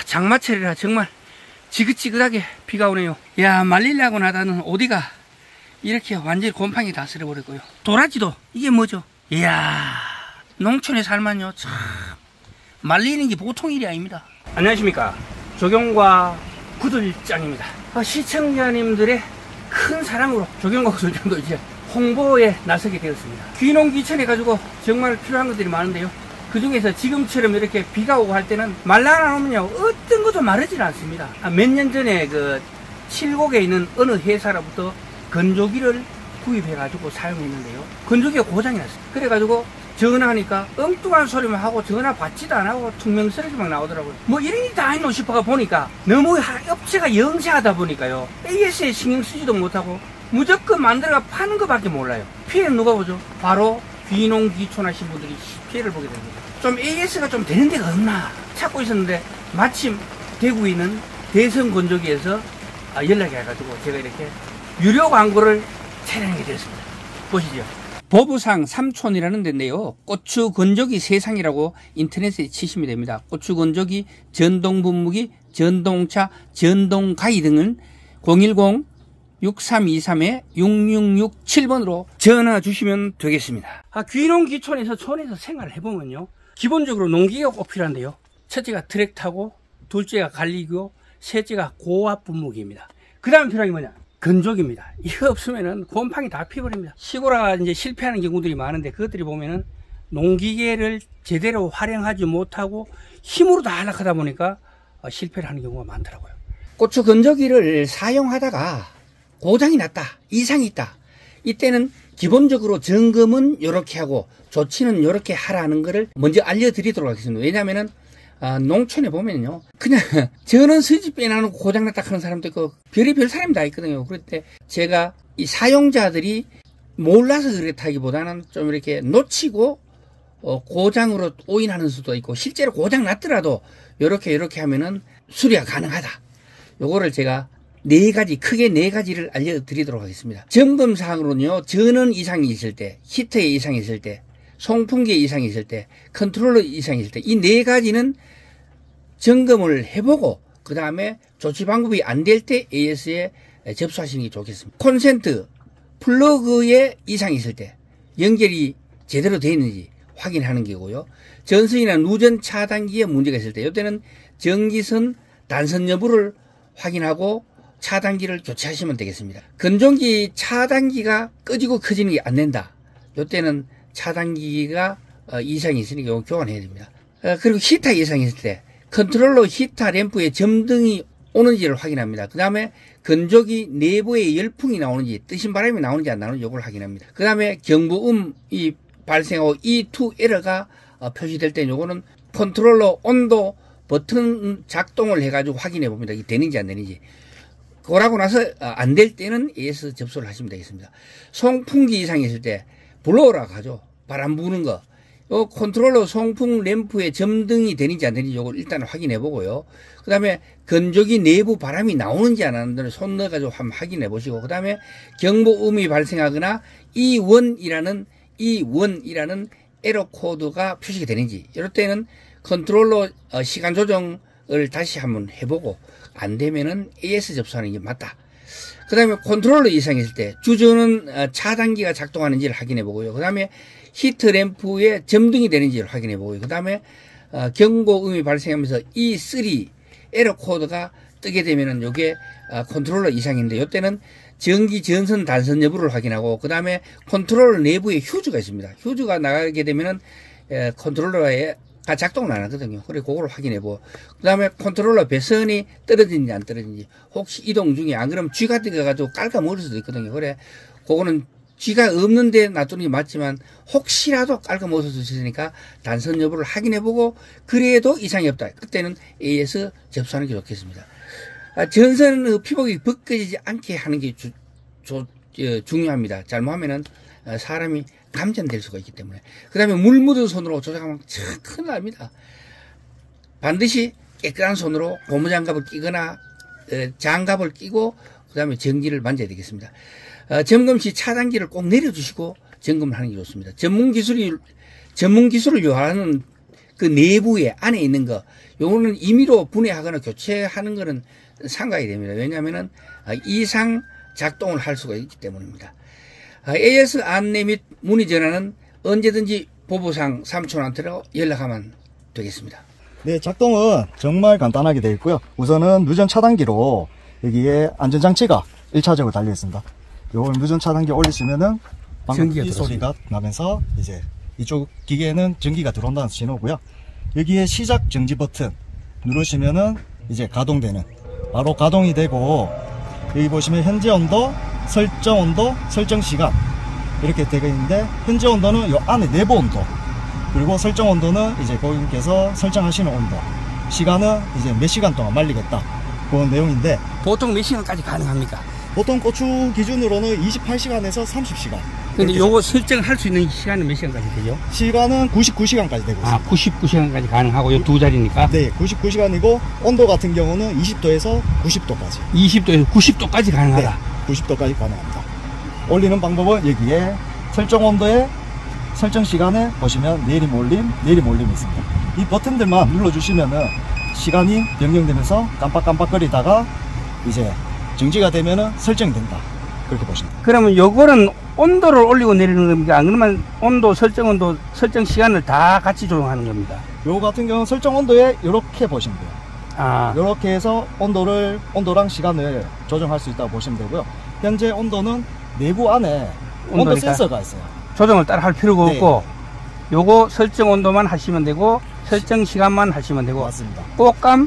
장마철이라 정말 지긋지긋하게 비가 오네요. 야, 말리려고 나다는 어디가 이렇게 완전히 곰팡이 다 쓸어버렸고요. 도라지도 이게 뭐죠? 이야, 농촌에 살면요 참 말리는 게 보통 일이 아닙니다. 안녕하십니까, 조경과 구들장입니다. 시청자님들의 큰 사랑으로 조경과 구들장도 이제 홍보에 나서게 되었습니다. 귀농귀촌 해가지고 정말 필요한 것들이 많은데요, 그 중에서 지금처럼 이렇게 비가 오고 할 때는 말라나오면요 어떤 것도 마르질 않습니다. 몇 년 전에 그 칠곡에 있는 어느 회사로부터 건조기를 구입해가지고 사용했는데요, 건조기가 고장이 났어요. 그래가지고 전화하니까 엉뚱한 소리만 하고 전화 받지도 안 하고 퉁명스럽게 막 나오더라고요. 뭐 이런 일이 다 있노 싶어가 보니까 너무 업체가 영세하다 보니까요, AS에 신경 쓰지도 못하고 무조건 만들어가 파는 것밖에 몰라요. 피해는 누가 보죠? 바로 귀농귀촌 하신 분들이 피해를 보게 됩니다. 좀 AS가 좀 되는 데가 없나 찾고 있었는데 마침 대구에 있는 대성건조기에서 연락이 와가지고 제가 이렇게 유료 광고를 촬영하게 되었습니다. 보시죠. 보부상 삼촌이라는 데인데요, 고추 건조기 세상이라고 인터넷에 치시면 됩니다. 고추 건조기, 전동 분무기, 전동차, 전동가위 등은 010-6323-6667번으로 전화 주시면 되겠습니다. 귀농귀촌에서 촌에서 생활을 해보면요, 기본적으로 농기계가 꼭 필요한데요, 첫째가 트랙터고, 둘째가 갈리기고, 셋째가 고압 분무기입니다. 그 다음 필요한 게 뭐냐? 건조기입니다. 이거 없으면은 곰팡이 다 피버립니다. 시골아 이제 실패하는 경우들이 많은데, 그것들이 보면은 농기계를 제대로 활용하지 못하고 힘으로 다 하락하다 보니까 실패를 하는 경우가 많더라고요. 고추 건조기를 사용하다가 고장이 났다, 이상이 있다, 이때는 기본적으로 점검은 이렇게 하고 조치는 이렇게 하라는 거를 먼저 알려드리도록 하겠습니다. 왜냐하면은 농촌에 보면요, 그냥 전원 스위치 빼놔놓고 고장났다 하는 사람도 있고 별의별 사람이 다 있거든요. 그럴 때 제가 이 사용자들이 몰라서 그렇다기보다는 좀 이렇게 놓치고 고장으로 오인하는 수도 있고, 실제로 고장 났더라도 이렇게 하면은 수리가 가능하다. 요거를 제가 크게 네 가지를 알려드리도록 하겠습니다. 점검사항으로는요, 전원 이상이 있을 때, 히터에 이상이 있을 때, 송풍기에 이상이 있을 때, 컨트롤러 이상이 있을 때, 이 네 가지는 점검을 해보고 그 다음에 조치 방법이 안 될 때 AS에 접수하시는 게 좋겠습니다. 콘센트, 플러그에 이상이 있을 때, 연결이 제대로 되어 있는지 확인하는 게고요. 전선이나 누전 차단기에 문제가 있을 때, 이때는 전기선 단선 여부를 확인하고 차단기를 교체하시면 되겠습니다. 건조기 차단기가 꺼지고 켜지는 게 안 된다, 이때는 차단기가 이상이 있으니까 이거 교환해야 됩니다. 그리고 히터 이상이 있을 때 컨트롤러 히터 램프에 점등이 오는지를 확인합니다. 그 다음에 건조기 내부에 열풍이 나오는지, 뜨신 바람이 나오는지 안 나오는지 이걸 확인합니다. 그 다음에 경보음이 발생하고 E2 에러가 표시될 때 요거는 컨트롤러 온도 버튼 작동을 해가지고 확인해 봅니다. 이게 되는지 안 되는지. 그러고 나서 안 될 때는 AS 접수를 하시면 되겠습니다. 송풍기 이상이 있을 때 블로어라고 하죠. 바람 부는 거. 요 컨트롤러 송풍 램프에 점등이 되는지 안 되는지 요걸 일단 확인해 보고요. 그 다음에 건조기 내부 바람이 나오는지 안 나오는지 손 넣어가지고 한번 확인해 보시고, 그 다음에 경보음이 발생하거나 E1이라는 에러 코드가 표시가 되는지, 이럴 때는 컨트롤러 시간 조정을 다시 한번 해보고 안 되면은 AS 접수하는 게 맞다. 그 다음에 컨트롤러 이상이 있을 때 주전은 차단기가 작동하는지를 확인해 보고요. 그 다음에 히트 램프에 점등이 되는지를 확인해 보고요. 그 다음에 경고음이 발생하면서 E3 에러 코드가 뜨게 되면은 요게 컨트롤러 이상인데, 이때는 전기 전선 단선 여부를 확인하고, 그 다음에 컨트롤러 내부에 휴즈가 있습니다. 휴즈가 나가게 되면은 컨트롤러에 작동을 안 하거든요. 그래 그거를 확인해보고, 그 다음에 컨트롤러 배선이 떨어지는지 안 떨어지는지, 혹시 이동 중에 안 그러면 쥐가 들어가가지고 깔아먹을 수도 있거든요. 그래 그거는 쥐가 없는데 놔두는 게 맞지만 혹시라도 깔아먹을 수도 있으니까 단선 여부를 확인해보고, 그래도 이상이 없다, 그때는 AS 접수하는 게 좋겠습니다. 전선 피복이 벗겨지지 않게 하는 게 중요합니다. 잘못하면은 사람이 감전될 수가 있기 때문에. 그 다음에 물 묻은 손으로 조작하면 참 큰일 납니다. 반드시 깨끗한 손으로 고무장갑을 끼거나 장갑을 끼고 그 다음에 전기를 만져야 되겠습니다. 점검 시 차단기를 꼭 내려주시고 점검을 하는 게 좋습니다. 전문 기술을 요하는 그 내부에 안에 있는 거 요거는 임의로 분해하거나 교체하는 거는 상각이 됩니다. 왜냐하면은 이상 작동을 할 수가 있기 때문입니다. AS 안내 및 문의 전화는 언제든지 보부상 삼촌한테로 연락하면 되겠습니다. 네, 작동은 정말 간단하게 되어 있고요. 우선은 무전 차단기로 여기에 안전장치가 1차적으로 달려 있습니다. 요걸 무전 차단기 올리시면은 방금 이 소리가 나면서 이제 이쪽 기계에는 전기가 들어온다는 신호고요. 여기에 시작 정지 버튼 누르시면은 이제 가동되는, 바로 가동이 되고, 여기 보시면 현재 온도, 설정 시간 이렇게 되어 있는데, 현재 온도는 요 안에 내부 온도, 그리고 설정 온도는 이제 고객님께서 설정하시는 온도, 시간은 이제 몇 시간 동안 말리겠다, 그런 내용인데, 보통 몇 시간까지 가능합니까? 보통 고추 기준으로는 28시간에서 30시간. 근데 요거 설정할 수 있는 시간은 몇 시간까지 되죠? 시간은 99시간까지 되고 있습니다. 99시간까지 가능하고 요 두 자리니까? 네, 99시간이고 온도 같은 경우는 20도에서 90도까지. 20도에서 90도까지 가능하다? 네, 90도까지 가능합니다. 올리는 방법은 여기에 설정 온도에 설정 시간에 보시면 내림 올림 있습니다. 이 버튼들만 눌러주시면은 시간이 변경되면서 깜빡깜빡거리다가 이제 정지가 되면은 설정된다, 그렇게 보시면 됩니다. 그러면 요거는 온도를 올리고 내리는 겁니까? 그러면 온도, 설정 시간을 다 같이 조정하는 겁니다. 요 같은 경우는 설정 온도에 이렇게 보시면 돼요. 이렇게 해서 온도랑 시간을 조정할 수 있다고 보시면 되고요. 현재 온도는 내부 안에 온도 센서가 있어요. 조정을 따로 할 필요가 없고, 요거 설정 온도만 하시면 되고 설정 시간만 하시면 되고. 맞습니다. 꽃감은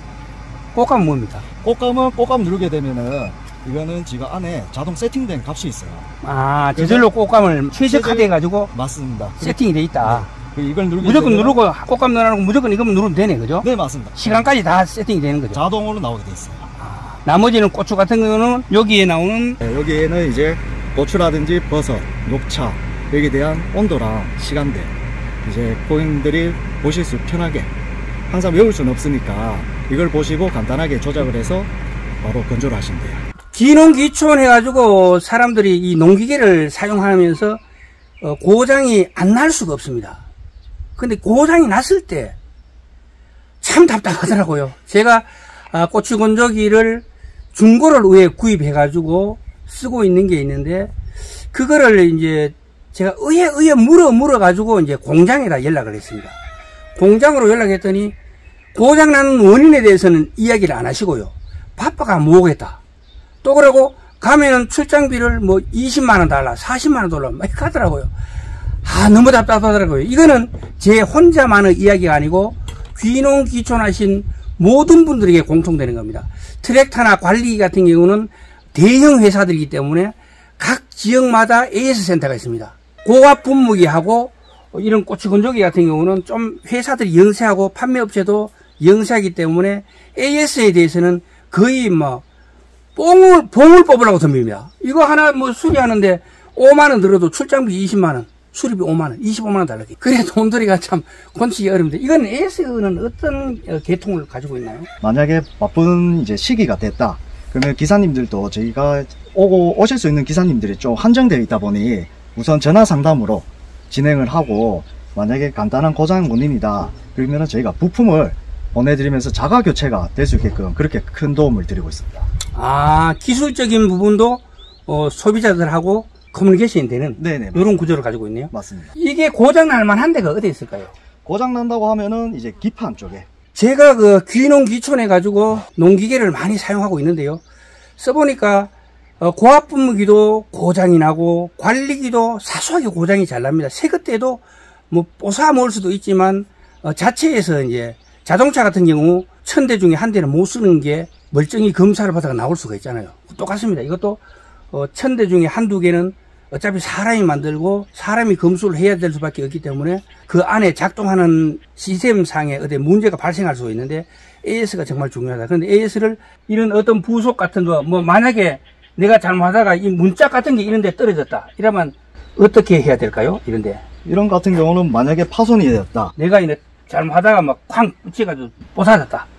뭡니까? 꽃감 누르게 되면은 이거는 지금 안에 자동 세팅된 값이 있어요. 저절로 꽃감을 최적화돼 가지고. 맞습니다. 세팅이 돼 있다. 네. 이걸 무조건 누르고 꽃감 넣어놓고 무조건 이거만 누르면 되네, 그죠? 네, 맞습니다. 시간까지 다 세팅이 되는 거죠. 자동으로 나오게 돼 있어요. 나머지는 고추 같은 경우는 여기에 나오는, 여기에는 이제 고추라든지 버섯, 녹차, 여기에 대한 온도랑 시간대, 이제 고객님들이 보실 수 편하게, 항상 외울 수는 없으니까 이걸 보시고 간단하게 조작을 해서 바로 건조를 하시면 돼요. 기농기촌 해가지고 사람들이 이 농기계를 사용하면서 고장이 안 날 수가 없습니다. 근데 고장이 났을 때 참 답답하더라고요. 제가 고추 건조기를 중고를 의회 구입해가지고 쓰고 있는 게 있는데, 그거를 이제 제가 의회 물어가지고 이제 공장에다 연락을 했습니다. 공장으로 연락했더니 고장나는 원인에 대해서는 이야기를 안 하시고요. 바빠가 못 오겠다. 또 그러고 가면은 출장비를 뭐 20만원 달라, 40만원 달라 막 하더라고요. 너무 답답하더라고요. 이거는 제 혼자만의 이야기가 아니고 귀농귀촌하신 모든 분들에게 공통되는 겁니다. 트랙터나 관리 같은 경우는 대형 회사들이기 때문에 각 지역마다 AS 센터가 있습니다. 고압 분무기하고 이런 고추 건조기 같은 경우는 좀 회사들이 영세하고 판매업체도 영세하기 때문에 AS에 대해서는 거의 뭐 봉을 뽑으라고 덤빕니다. 이거 하나 뭐 수리하는데 5만원 들어도 출장비 20만원, 수리비 5만원, 25만원 달라기. 그래 돈들이가 참 건치기 어렵는데, 이건 AS는 어떤 계통을 가지고 있나요? 만약에 바쁜 이제 시기가 됐다, 그러면 기사님들도 저희가 오실 수 있는 기사님들이 좀 한정되어 있다 보니 우선 전화 상담으로 진행을 하고, 만약에 간단한 고장 원인이다 그러면 저희가 부품을 보내드리면서 자가 교체가 될 수 있게끔 그렇게 큰 도움을 드리고 있습니다. 기술적인 부분도 소비자들하고 커뮤니케이션이 되는, 네네, 이런 구조를 가지고 있네요. 맞습니다. 이게 고장 날 만한 데가 어디 있을까요? 고장 난다고 하면은 이제 기판 쪽에. 제가 그 귀농귀촌 해가지고 농기계를 많이 사용하고 있는데요. 써보니까 고압 분무기도 고장이 나고 관리기도 사소하게 고장이 잘 납니다. 새 것때도 뭐 뽀사 먹을 수도 있지만 자체에서 이제 자동차 같은 경우 1000대 중에 한 대는 못 쓰는 게 멀쩡히 검사를 받아가 나올 수가 있잖아요. 똑같습니다. 이것도 1000대 중에 한두 개는 어차피 사람이 만들고 사람이 검수를 해야 될 수밖에 없기 때문에 그 안에 작동하는 시스템상에 어디 문제가 발생할 수가 있는데 AS가 정말 중요하다. 그런데 AS를 이런 어떤 부속 같은 거, 뭐 만약에 내가 잘못하다가 이 문짝 같은 게 이런 데 떨어졌다 이러면 어떻게 해야 될까요? 이런데 이런 같은 경우는 만약에 파손이 되었다, 내가 이제 잘못하다가 막 쾅 붙여가지고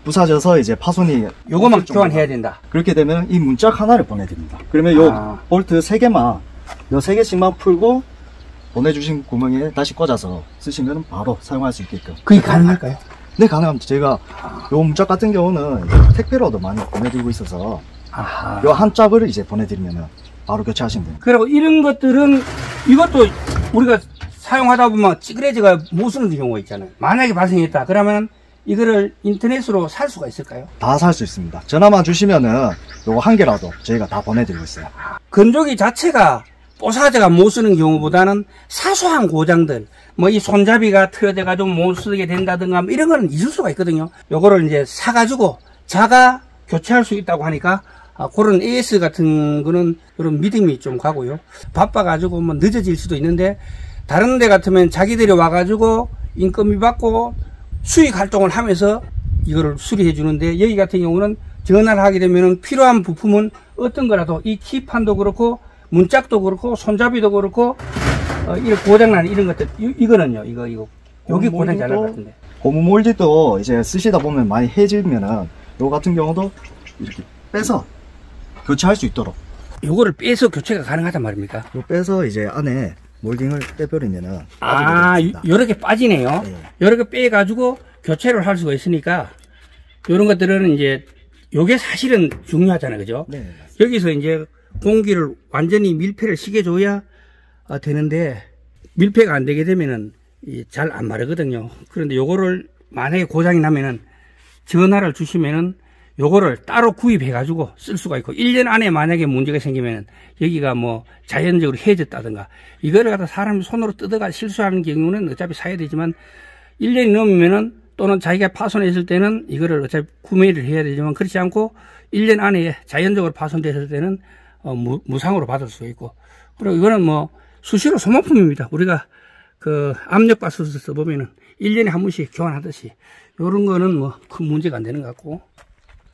부사져서 이제 파손이, 요거만 교환해야 된다. 그렇게 되면 이 문짝 하나를 보내드립니다. 그러면 요 볼트 3개만, 요 3개씩만 풀고 보내주신 구멍에 다시 꽂아서 쓰시면 바로 사용할 수 있게끔. 그게 가능할까요? 네, 가능합니다. 제가 요 문짝 같은 경우는 택배로도 많이 보내드리고 있어서 아하. 요 한 짝을 이제 보내드리면 바로 교체하시면 됩니다. 그리고 이런 것들은 이것도 우리가 사용하다 보면 찌그레지가 못 쓰는 경우가 있잖아요. 만약에 발생했다 그러면 이거를 인터넷으로 살 수가 있을까요? 다 살 수 있습니다. 전화만 주시면은 요거 한 개라도 저희가 다 보내드리고 있어요. 건조기 자체가 뽀사제가 못 쓰는 경우보다는 사소한 고장들, 뭐 이 손잡이가 틀어져가지고 못 쓰게 된다든가 뭐 이런 거는 있을 수가 있거든요. 요거를 이제 사가지고 자가 교체할 수 있다고 하니까 그런 AS 같은 거는 그런 믿음이 좀 가고요. 바빠가지고 뭐 늦어질 수도 있는데 다른 데 같으면 자기들이 와가지고 인건비 받고 수익 활동을 하면서 이거를 수리해 주는데 여기 같은 경우는 전화를 하게 되면 필요한 부품은 어떤 거라도 이 키판도 그렇고 문짝도 그렇고 손잡이도 그렇고 이 고장난 이런 것들 이거는요 이거 여기 고장 잘 날 것 같은데 고무 몰디도 이제 쓰시다 보면 많이 해지면은 요 같은 경우도 이렇게 빼서 교체할 수 있도록 요거를 빼서 교체가 가능하단 말입니까? 요 빼서 이제 안에 몰딩을 빼버리면은 요렇게 빠지네요. 네. 요렇게 빼가지고 교체를 할 수가 있으니까 요런 것들은 이제 요게 사실은 중요하잖아요, 그죠? 네. 여기서 이제 공기를 완전히 밀폐를 시켜줘야 되는데 밀폐가 안 되게 되면은 잘 안 마르거든요. 그런데 요거를 만약에 고장이 나면은 전화를 주시면은 요거를 따로 구입해 가지고 쓸 수가 있고 1년 안에 만약에 문제가 생기면은 여기가 뭐 자연적으로 해졌다든가 이거를 갖다 사람이 손으로 뜯어가 실수하는 경우는 어차피 사야 되지만 1년이 넘으면은 또는 자기가 파손했을 때는 이거를 어차피 구매를 해야 되지만 그렇지 않고 1년 안에 자연적으로 파손됐을 때는 무상으로 받을 수 있고 그리고 이거는 뭐 수시로 소모품입니다. 우리가 그 압력밥솥을 써보면은 1년에 한 번씩 교환하듯이 요런 거는 뭐 큰 문제가 안 되는 것 같고